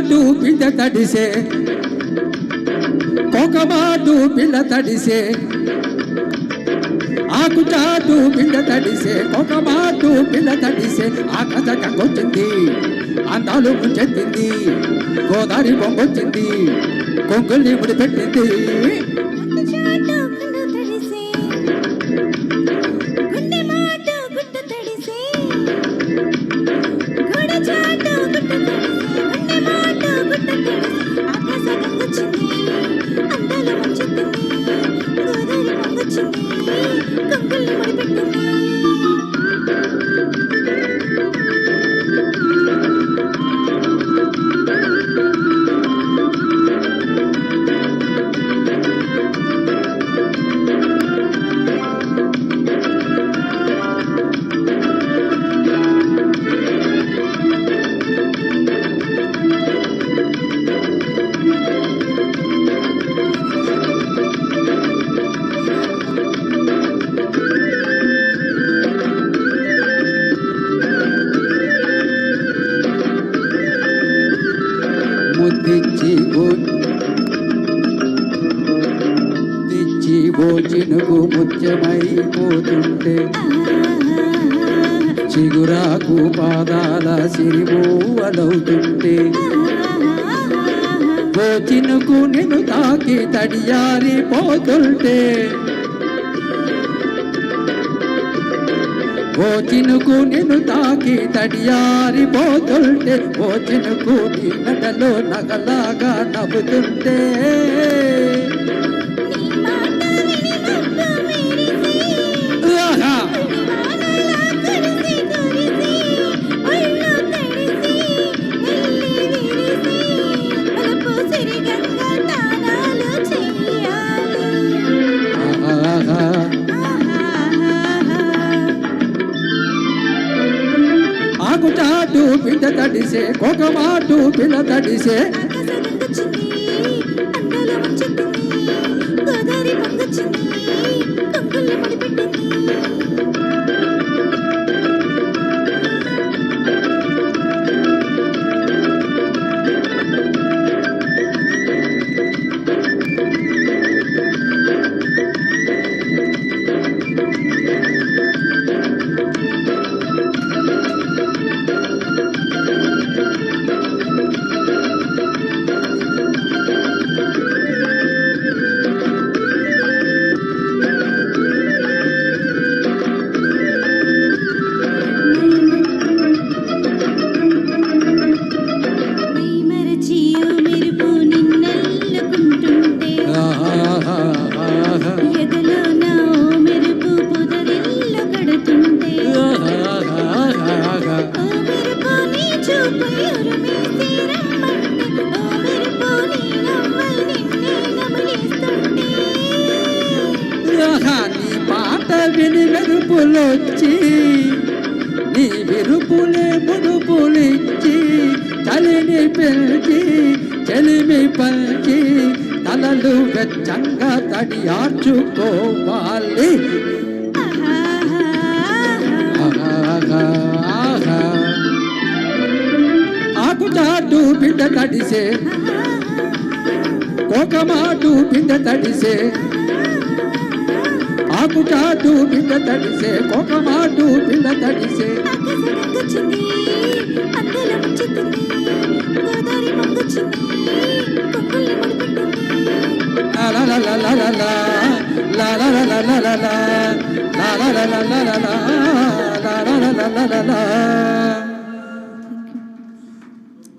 చాటు బిడ్డ తడిసే కోకమాటు పిల్ల తడిసే ఆకు చాటు బిడ్డ తడిసే కోకమాటు పిల్ల తడిసే ఆకాశ కంగొచ్చింది అందాలు ముంచెత్తింది గోదావరి పొంగొచ్చింది కొంగుల్ని ముడిపెట్టింది తెచ్చి భోజనకు ముత్యమైపోతుంటే చిగురాకు పాదాల సిరిమూవలవుతుంటే భోజనకు నేను తాకి తడియారిపోతుంటే భోజనకు నేను తాకి తడియారిపోతుంటే భోజనకు నీ నడలో నగలాగా నవ్వుతుంటే చాటు బిడ్డ తడిసే కోకమాటు పిల్ల తడిసే నీ పాట విని మెరుపులొచ్చి నీ విరుపులే ముడుపులిచ్చి చలిని పెంచి చెలిమి పంచి తలలు వెచ్చంగా తడియార్చుకోవాలి ఆకు చాటు బిడ్డ తడిసే కోకమాటు బిడ్డ తడిసే ఆకు చాటు బిడ్డ తడిసే కోకమాటు బిడ్డ తడిసే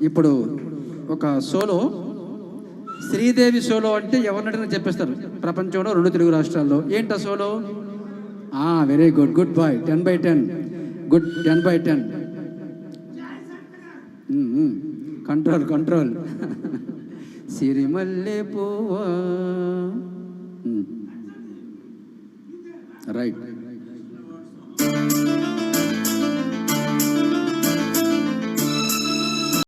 ఇప్పుడు ఒక సోలో శ్రీదేవి సోలో అంటే ఎవరినైనా చెప్పేస్తారు ప్రపంచంలో 2 తెలుగు రాష్ట్రాల్లో. ఏంటా solo? Very good, good boy, 10/10, good 10/10. Control control. సిరిమల్లె పువ్వా, రైట్.